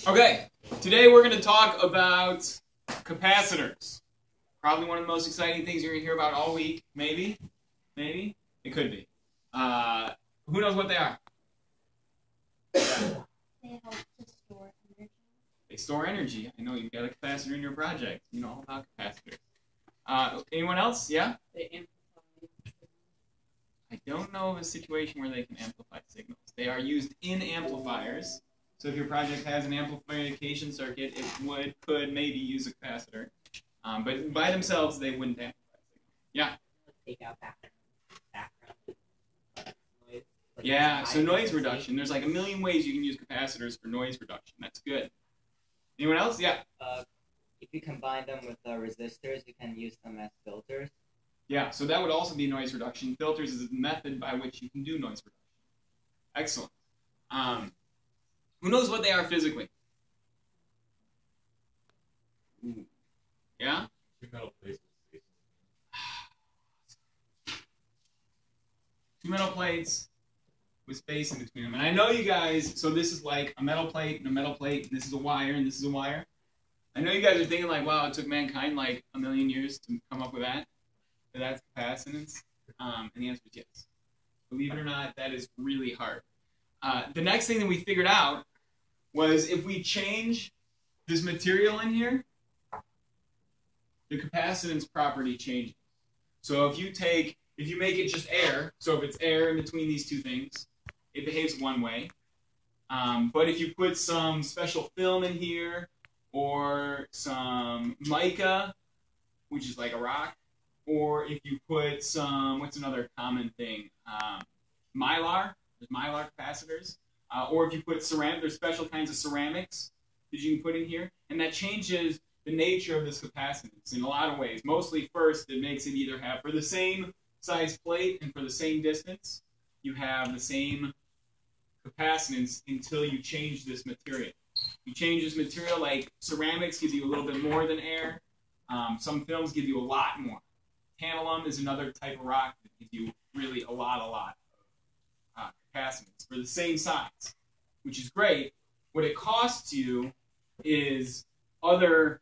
Okay, today we're going to talk about capacitors. Probably one of the most exciting things you're going to hear about all week. Maybe. It could be. Who knows what they are? They help to store energy. They store energy. I know you've got a capacitor in your project. You know all about capacitors. Anyone else? Yeah? They amplify. I don't know of a situation where they can amplify signals. They are used in amplifiers. So if your project has an amplification circuit, it could maybe use a capacitor. But by themselves, they wouldn't amplify signals. Yeah? Take out background noise. Yeah, so noise reduction. There's like a million ways you can use capacitors for noise reduction. That's good. Anyone else? Yeah? If you combine them with resistors, you can use them as filters. Yeah, so that would also be noise reduction. Filters is a method by which you can do noise reduction. Excellent. Who knows what they are physically? Ooh. Yeah? Two metal plates. Two metal plates with space in between them. And I know you guys, so this is like a metal plate and a metal plate, and this is a wire and this is a wire. I know you guys are thinking like, wow, it took mankind like a million years to come up with that. But that's capacitance. And the answer is yes. Believe it or not, that is really hard. The next thing that we figured out was if we change this material in here, the capacitance property changes. So if you make it just air, so if it's air in between these two things, it behaves one way. But if you put some special film in here, or some mica, which is like a rock, or if you put some, what's another common thing? Mylar, there's mylar capacitors. Or if you put ceramic, there's special kinds of ceramics that you can put in here, and that changes the nature of this capacitance in a lot of ways. Mostly first, it makes it either have, for the same size plate and for the same distance, you have the same capacitance until you change this material. You change this material, like ceramics give you a little bit more than air. Some films give you a lot more. Tantalum is another type of rock that gives you really a lot of capacitance for the same size, which is great. What it costs you is other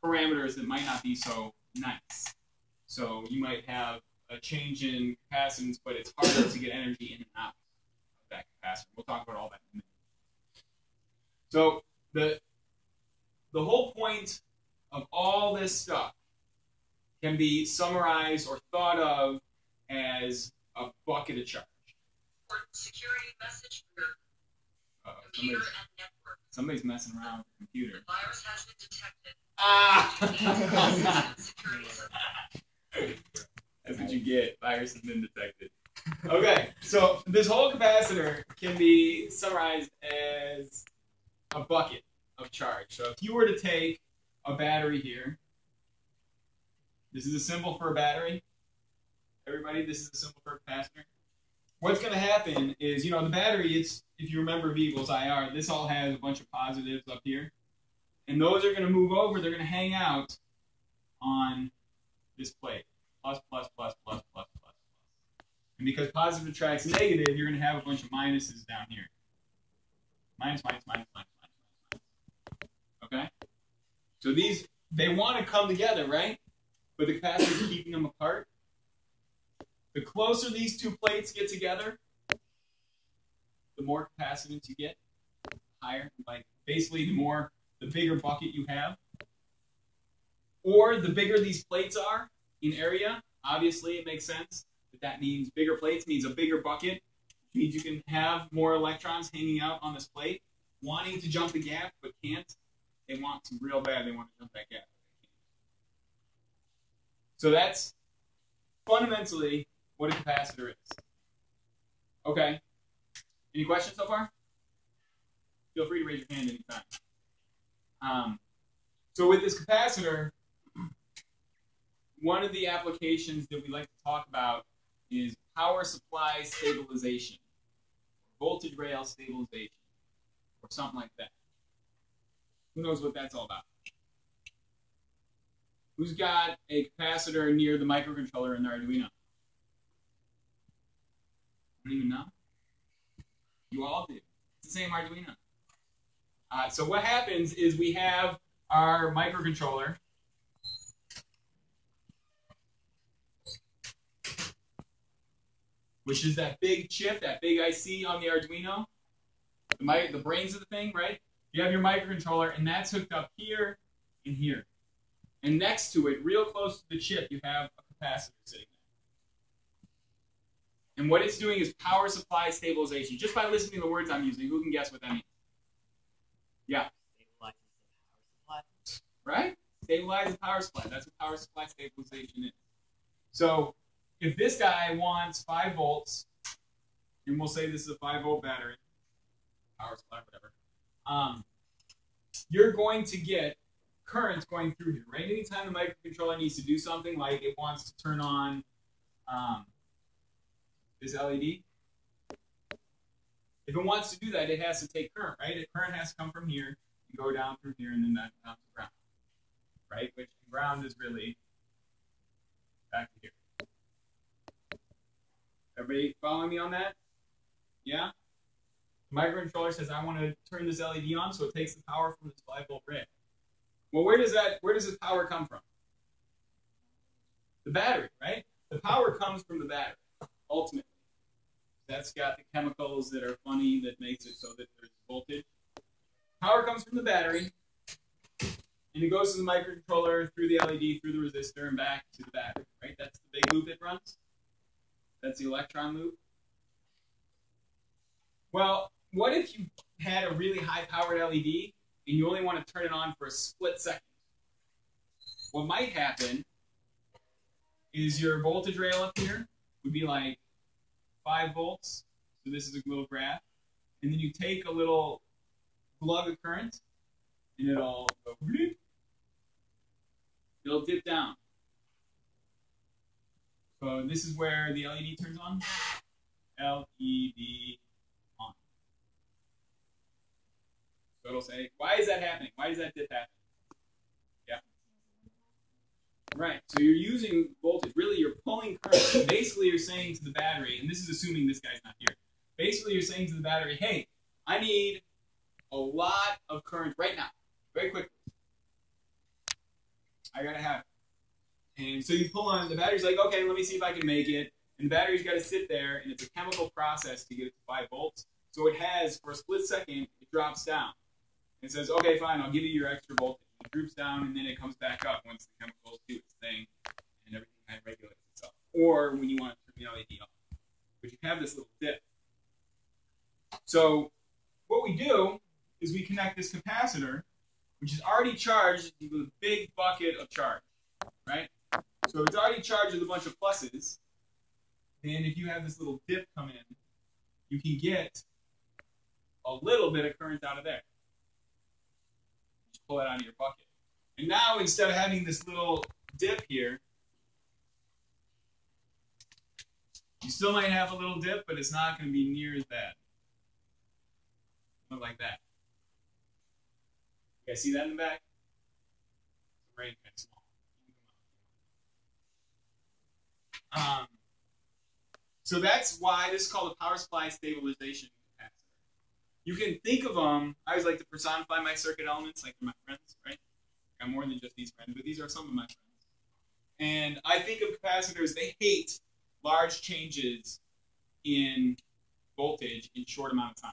parameters that might not be so nice. So you might have a change in capacitance, but it's harder to get energy in and out of that capacitor. We'll talk about all that in a minute. So the whole point of all this stuff can be summarized or thought of as a bucket of charge. Security message for your computer and network. Somebody's messing around with the computer. The virus has been detected. That's what you get. Virus has been detected. Okay, so this whole capacitor can be summarized as a bucket of charge. So if you were to take a battery here, this is a symbol for a battery. Everybody, this is a symbol for a capacitor. What's going to happen is, the battery, if you remember V equals IR, this all has a bunch of positives up here. And those are going to move over, they're going to hang out on this plate. Plus, plus, plus, plus, plus, plus, plus. And because positive attracts negative, you're going to have a bunch of minuses down here. Minus, minus, minus, minus, minus, minus. Okay? So these, they want to come together, right? But the capacitor is keeping them apart. The closer these two plates get together, the more capacitance you get, higher. Like basically, the bigger bucket you have, or the bigger these plates are in area. Obviously, it makes sense that means bigger plates means a bigger bucket. Means you can have more electrons hanging out on this plate, wanting to jump the gap but can't. They want to real bad. They want to jump that gap. So that's fundamentally what a capacitor is. Okay. Any questions so far? Feel free to raise your hand anytime. So with this capacitor, one of the applications that we like to talk about is power supply stabilization, voltage rail stabilization, or something like that. Who knows what that's all about? Who's got a capacitor near the microcontroller in their Arduino? I don't even know. You all do. It's the same Arduino. So what happens is we have our microcontroller. Which is that big chip, that big IC on the Arduino. The brains of the thing, right? You have your microcontroller, and that's hooked up here and here. And next to it, real close to the chip, you have a capacitor sitting there. And what it's doing is power supply stabilization. Just by listening to the words I'm using, who can guess what that means? Yeah. Stabilizes the power supply. Right? Stabilize the power supply. That's what power supply stabilization is. So if this guy wants 5 volts, and we'll say this is a 5-volt battery, power supply, whatever, you're going to get current going through here, right? Anytime the microcontroller needs to do something, like it wants to turn on this LED, if it wants to do that, it has to take current, right? The current has to come from here, and go down through here, and then that down to ground, right? Which ground is really back to here. Everybody following me on that? Yeah? The microcontroller says, I want to turn this LED on, so it takes the power from this 5-volt rail. Well, where does this power come from? The battery, right? The power comes from the battery, ultimately. That's got the chemicals that are funny that makes it so that there's voltage. Power comes from the battery, and it goes to the microcontroller, through the LED, through the resistor, and back to the battery, right? That's the big loop it runs. That's the electron loop. Well, what if you had a really high-powered LED and you only want to turn it on for a split second? What might happen is your voltage rail up here would be like 5 volts. So this is a little graph. And then you take a little plug of current, and it'll go, it'll dip down. So this is where the LED turns on. LED on. So it'll say, why is that happening? Why does that dip happen? Yeah. Right. So you're using voltage. Really, you're pulling current. Basically, you're saying to the battery, and this is assuming this guy's not here. Basically, you're saying to the battery, hey, I need a lot of current right now, very quickly. I gotta have it. And so you pull on, the battery's like, okay, let me see if I can make it. And the battery's got to sit there, and it's a chemical process to get it to 5 volts. So it has, for a split second, it drops down. It says, okay, fine, I'll give you your extra voltage. It droops down, and then it comes back up once the chemicals do its thing, and everything kind of regulates itself. Or when you want to turn the LED on. But you have this little dip. So what we do is we connect this capacitor, which is already charged with a big bucket of charge, right? So it's already charged with a bunch of pluses. And if you have this little dip come in, you can get a little bit of current out of there. Just pull it out of your bucket. And now, instead of having this little dip here, you still might have a little dip, but it's not going to be near as bad. Look like that. You guys see that in the back? Right, kind of small. So that's why this is called a power supply stabilization capacitor. You can think of them, I always like to personify my circuit elements like they're my friends, right? I'm more than just these friends, but these are some of my friends. And I think of capacitors, they hate large changes in voltage in short amount of time.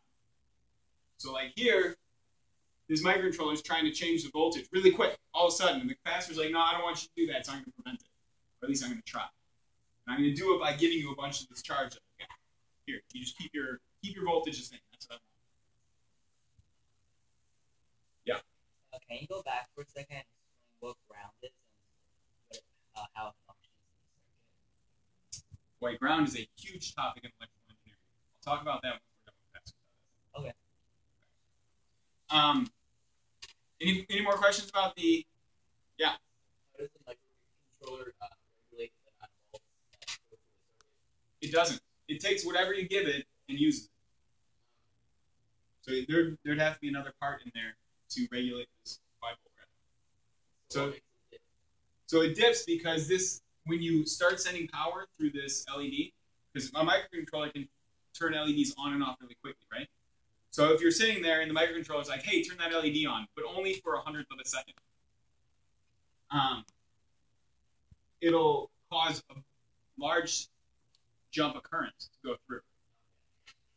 So like here, this microcontroller is trying to change the voltage really quick, all of a sudden, and the capacitor's like, no, I don't want you to do that, so I'm going to prevent it. Or at least I'm going to try. And I'm going to do it by giving you a bunch of this charge. Here, you just keep your voltage the same. That's what I want. Yeah. Can you go back for a second and explain what ground is and how it functions in the circuit? White ground is a huge topic in electrical engineering. I'll talk about that when we're done with capacitors. Okay. Any more questions about the? Yeah. How does the microcontroller regulate the 9 volts that go through the circuit? It doesn't. It takes whatever you give it and uses it. So there'd have to be another part in there to regulate this 5-volt rail. So it dips because this, when you start sending power through this LED, because my microcontroller can turn LEDs on and off really quickly, right? So if you're sitting there and the microcontroller is like, hey, turn that LED on, but only for 1/100th of a second, it'll cause a large jump of current to go through.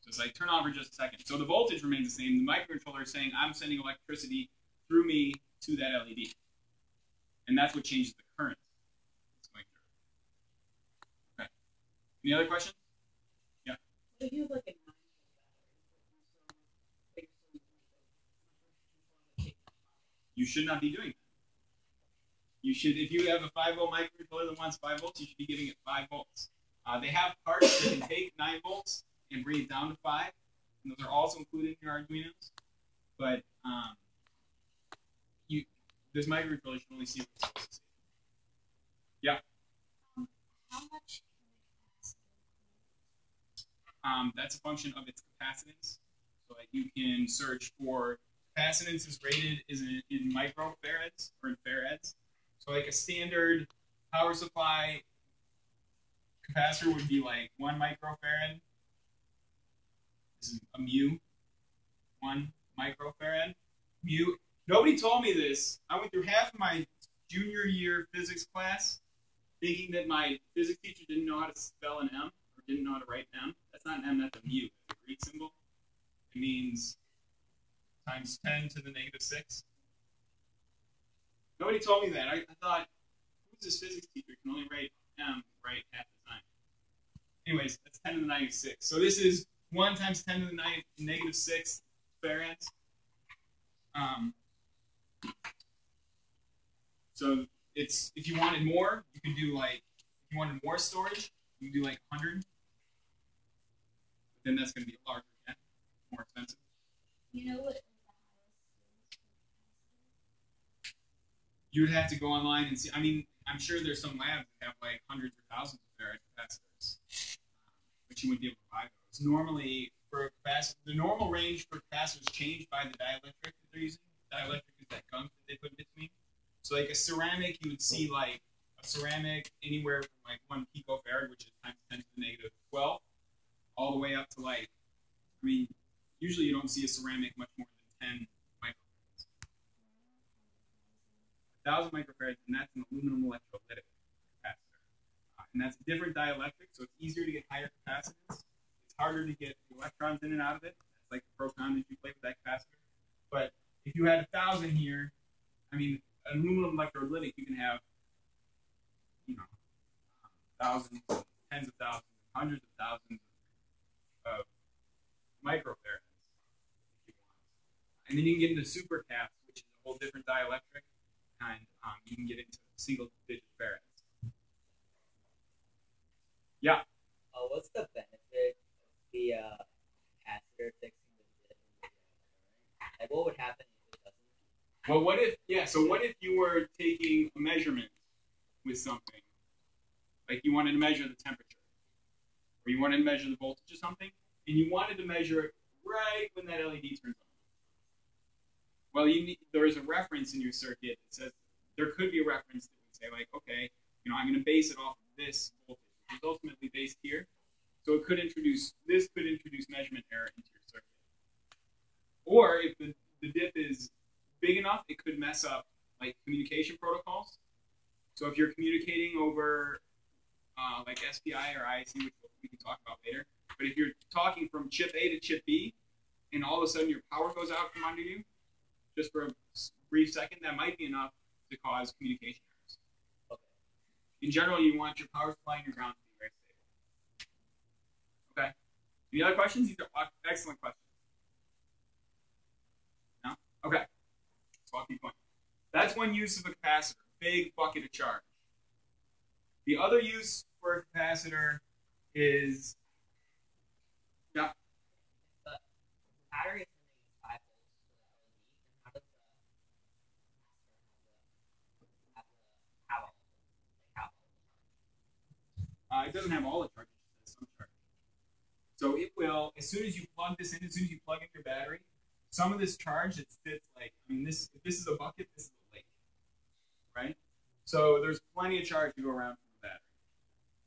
So it's like, turn on for just a second. So the voltage remains the same. The microcontroller is saying, I'm sending electricity through me to that LED. And that's what changes the current. Okay. Any other questions? Yeah. So you have like a 9-volt battery. You should not be doing that. You should, if you have a 5-volt microcontroller that wants 5 volts, you should be giving it 5 volts. They have parts that can take 9 volts and bring it down to 5, and those are also included in your Arduinos. But this microcontroller should only see what's supposed to see. Yeah. How much can a capacitor? That's a function of its capacitance. So like you can search for capacitance is rated in microfarads or in farads. So like a standard power supply capacitor would be like 1 microfarad. This is a mu. 1 microfarad. Mu. Nobody told me this. I went through half of my junior year physics class thinking that my physics teacher didn't know how to spell an M or didn't know how to write an M. That's not an M, that's a mu. It's a Greek symbol. It means times 10 to the negative 6. Nobody told me that. I thought, who's this physics teacher who can only write M right half the time? Anyways, that's 10 to the negative 6. So this is 1 times 10 to the negative 6 farads. So it's, if you wanted more, you could do like, if you wanted more storage, you could do like 100. But then that's going to be larger again, more expensive. You know what is the highest is? You would have to go online and see. I mean, I'm sure there's some labs that have like hundreds or thousands of farad capacitors, but you wouldn't be able to buy those. Normally, for a capacitor, the normal range for capacitors is changed by the dielectric that they're using. Dielectric is that gunk that they put in between. So like a ceramic, you would see like a ceramic anywhere from like 1 picofarad, which is times 10 to the negative 12, all the way up to like, I mean, usually you don't see a ceramic much more than 10 microfarads. 1,000 microfarads, and that's an aluminum electrolytic capacitor. And that's a different dielectric, so it's easier to get higher capacitance. It's harder to get the electrons in and out of it. It's like the proton that you play with that capacitor. But if you had 1,000 here, I mean, an aluminum electrolytic, you can have, you know, thousands, tens of thousands, hundreds of thousands of microfarads if you want. And then you can get into supercaps, which is a whole different dielectric, and you can get into single-digit farads. Yeah. What's the benefit of the capacitor fixing the dip in the current? Like, what would happen if it doesn't? Well, what if, yeah, so what if you were taking a measurement with something? Like you wanted to measure the temperature, or you wanted to measure the voltage of something, and you wanted to measure it right when that LED turns on. Well, there is a reference in your circuit that says, there could be a reference that would say like, okay, you know, I'm going to base it off of this voltage, which is ultimately based here. So it could introduce, this could introduce measurement error into your circuit. Or if the dip is big enough, it could mess up like communication protocols. So if you're communicating over like SPI or IC, which we can talk about later, but if you're talking from chip A to chip B, and all of a sudden your power goes out from under you, just for a brief second, that might be enough to cause communication errors. Okay. In general, you want your power supply and your ground to be very stable. Okay. Any other questions? These are excellent questions. No? Okay. So I'll keep going. That's one use of a capacitor, big bucket of charge. The other use for a capacitor is, yeah. The battery is sending 5 volts to the LED, and how does the capacitor have It doesn't have all the charge, it just has some charge. So it will, as soon as you plug this in, as soon as you plug in your battery, some of this charge that fits like, I mean, if this is a bucket, this is a lake, right? So there's plenty of charge to go around from the battery.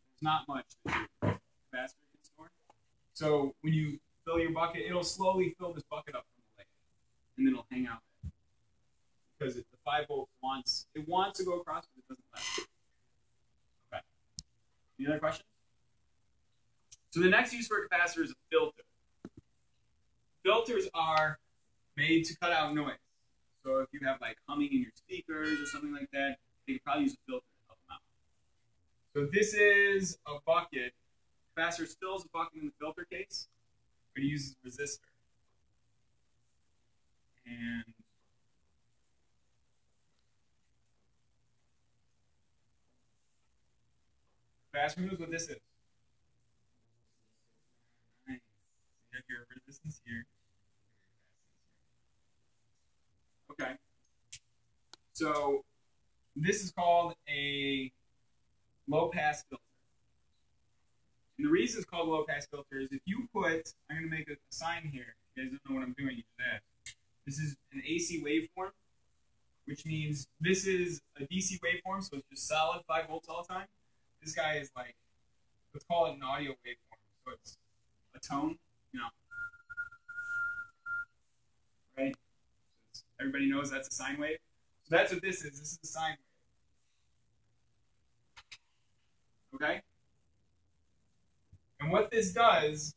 There's not much that your capacitor can store. So when you fill your bucket. It'll slowly fill this bucket up from the lake, and then it'll hang out there. Because the 5 volt wants to go across, but it doesn't let it. Okay. Any other questions? So the next use for a capacitor is a filter. Filters are made to cut out noise. So if you have like humming in your speakers or something like that, they could probably use a filter to help them out. So this is a bucket. Capacitor fills the bucket in the filter case, but it uses a resistor. And capacitor knows what this is. Nice. You have your resistance here. Okay. So this is called a low-pass filter. And the reason it's called a low-pass filter is if you put, I'm going to make a sign here. If you guys don't know what I'm doing, you do that. This is an AC waveform, which means this is a DC waveform, so it's just solid 5 volts all the time. This guy is like, let's call it an audio waveform. So it's a tone, you know. Right? So everybody knows that's a sine wave. So that's what this is. This is a sine wave. Okay? And what this does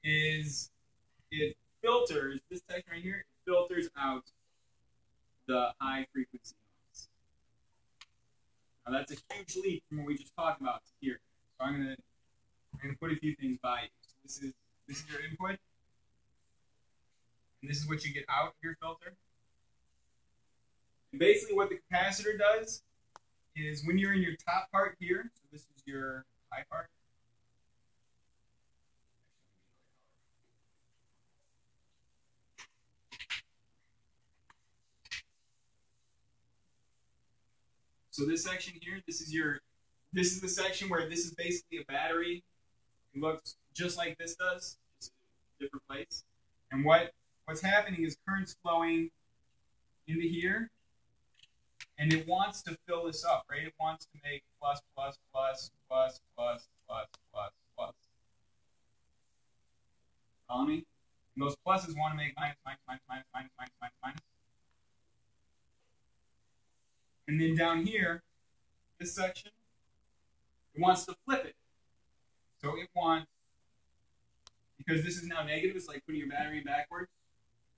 is it filters, this section right here, it filters out the high frequency noise. Now that's a huge leap from what we just talked about to here. So I'm gonna put a few things by you. So this is your input, and this is what you get out of your filter. And basically what the capacitor does is when you're in your top part here, so this is your high part. So this section here, this is the section where this is basically a battery. It looks just like this does, just a different place. And what's happening is current's flowing into here, and it wants to fill this up, right? It wants to make plus, plus, plus, plus, plus, plus, plus, plus. Follow me? And those pluses want to make minus, minus, minus, minus, minus, minus, minus, minus. And then down here, this section, it wants to flip it. So it wants, because this is now negative, it's like putting your battery backwards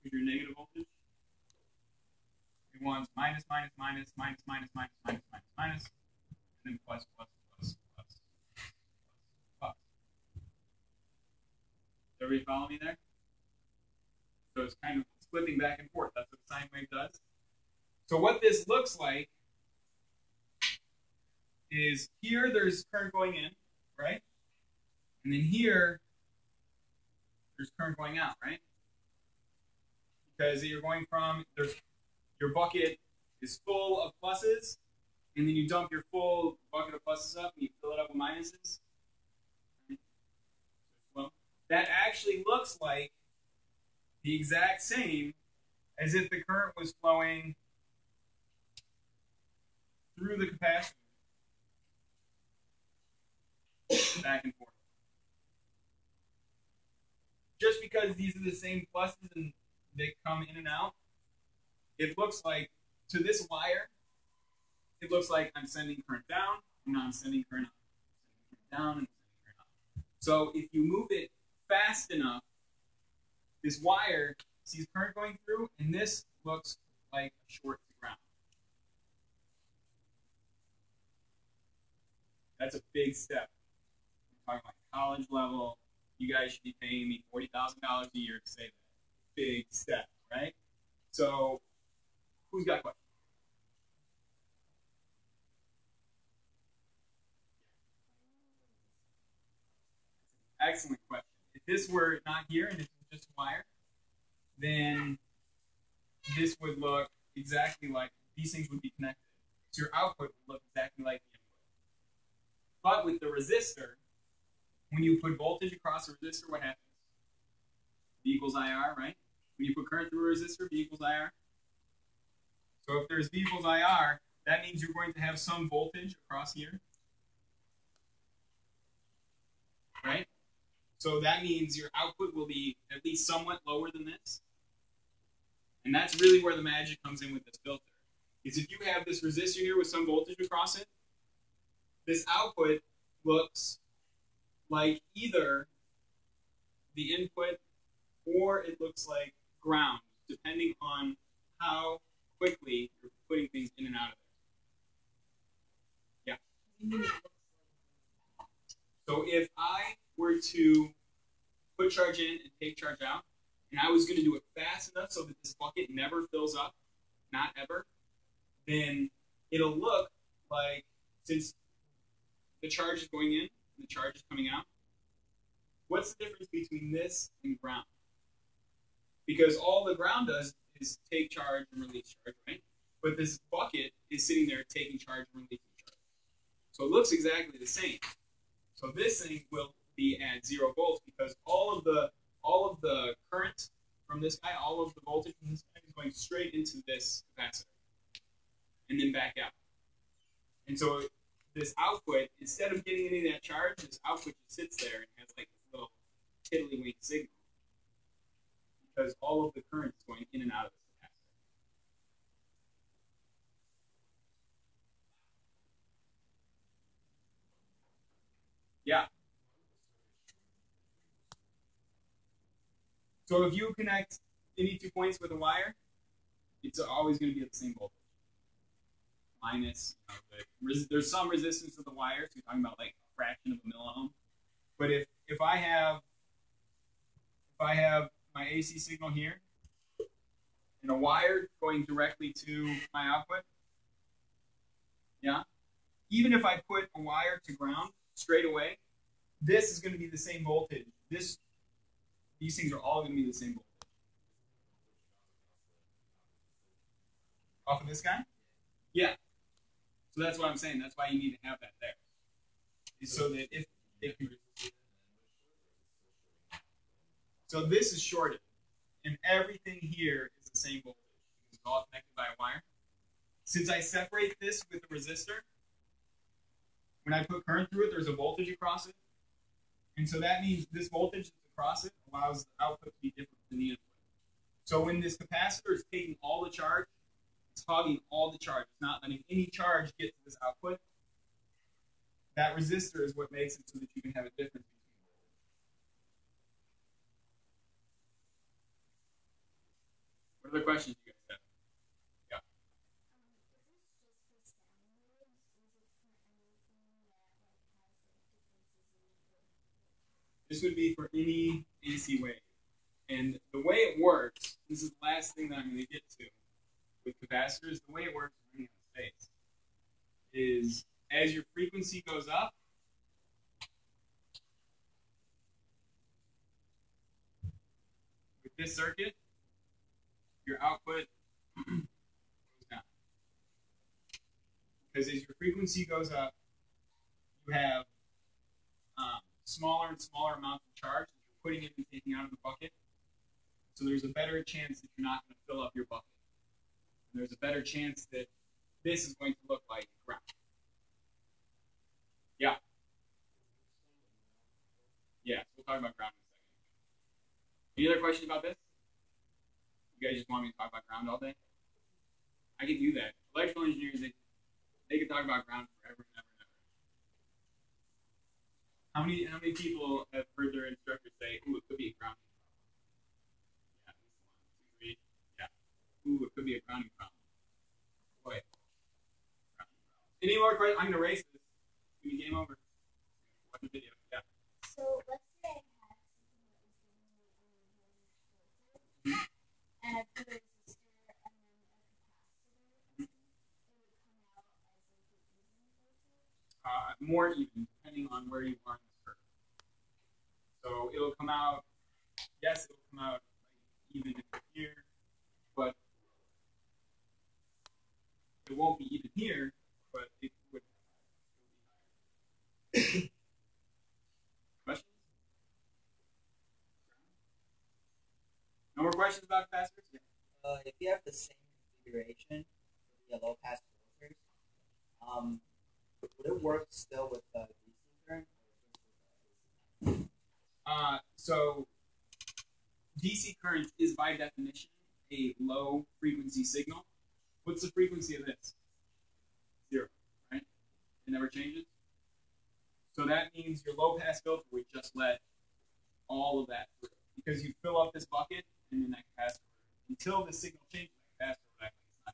with your negative voltage. It wants minus, minus, minus, minus, minus, minus, minus, minus, minus, and then plus, plus, plus, plus, plus, plus. Everybody follow me there? So it's kind of flipping back and forth. That's what a sine wave does. So what this looks like is here there's current going in, right? And then here there's current going out, right? Because you're going from, your bucket is full of pluses, and then you dump your full bucket of pluses up and you fill it up with minuses. Well, that actually looks like the exact same as if the current was flowing through the capacitor, back and forth. Just because these are the same pluses and they come in and out, it looks like, to this wire, it looks like I'm sending current down, and I'm sending current up. Down and sending current up. So if you move it fast enough, this wire sees current going through, and this looks like a short to ground. That's a big step. We're talking like college level. You guys should be paying me $40,000 a year to say that. Big step, right? So, who's got questions? Excellent question. If this were not here and this was just a wire, then this would look exactly like, these things would be connected. So your output would look exactly like the input. But with the resistor, when you put voltage across a resistor, what happens? V equals IR, right? When you put current through a resistor, V equals IR. So if there's V equals IR, that means you're going to have some voltage across here. Right? So that means your output will be at least somewhat lower than this. And that's really where the magic comes in with this filter. Is if you have this resistor here with some voltage across it, this output looks like either the input or it looks like ground, depending on how quickly you're putting things in and out of there. Yeah. So if I were to put charge in and take charge out, and I was going to do it fast enough so that this bucket never fills up, not ever, then it'll look like, since the charge is going in and the charge is coming out, what's the difference between this and ground? Because all the ground does is take charge and release charge, right? But this bucket is sitting there taking charge and releasing charge. So it looks exactly the same. So this thing will be at 0 volts because all of the current from this guy, all of the voltage from this guy is going straight into this capacitor and then back out. And so this output, instead of getting any of that charge, this output just sits there and has like this little tiddlywink signal because all of the current is going in and out of this capacitor. Yeah. So if you connect any 2 points with a wire, it's always going to be at the same voltage. Minus, there's some resistance to the wire, so you're talking about like a fraction of a milliohm. But if I have my AC signal here and a wire going directly to my output, yeah, even if I put a wire to ground straight away, this is going to be the same voltage. These things are all going to be the same voltage. Off of this guy? Yeah. So that's what I'm saying. That's why you need to have that there. Is so that if you... So this is shorted. And everything here is the same voltage. It's all connected by a wire. Since I separate this with a resistor, when I put current through it, there's a voltage across it. And so that means this voltage that's across it allows the output to be different than the input. So when this capacitor is taking all the charge, it's hogging all the charge. It's not letting any charge get to this output. That resistor is what makes it so that you can have a difference between voltage. What other questions do you guys have? Yeah. This would be for any AC wave. And the way it works, this is the last thing that I'm going to get to with capacitors, the way it works with any space is as your frequency goes up, with this circuit, your output goes down. Because as your frequency goes up, you have smaller and smaller amounts of charge that you're putting in and taking out of the bucket. So there's a better chance that you're not going to fill up your bucket. And there's a better chance that this is going to look like ground. Yeah. Yeah, so we'll talk about ground in a second. Any other questions about this? You guys just want me to talk about ground all day? I can do that. Electrical engineers, they can talk about ground forever and ever and ever. How many people have heard their instructor say, "Ooh, it could be a grounding problem"? Yeah, 1, 2, 3. Yeah. Ooh, it could be a grounding problem. Boy. Any more questions? I'm gonna erase this. Give me game over. Watch the video. Yeah. So let's say I had something that was giving me and I put a resistor and then a capacitor, it would come out as like an even voltage. More even, depending on where you are in this curve. So it'll come out, yes, it'll come out like even if you're here, but it won't be even here, but it would be higher. Questions? No more questions about capacitors? Yeah. If you have the same configuration for the low pass filters, would it work still with DC current? So DC current is by definition a low frequency signal. What's the frequency of this? 0, right? It never changes. So that means your low pass filter would just let all of that through because you fill up this bucket and then that capacitor until the signal changes. That capacitor it's not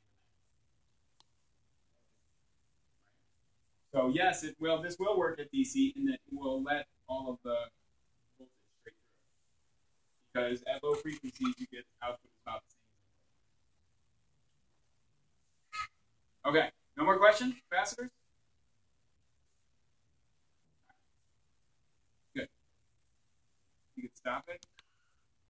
even. So yes, it will. This will work at DC, and it will let all of the voltage straight through. Because at low frequencies, you get output about the same. Okay, no more questions, capacitors? Good. You can stop it.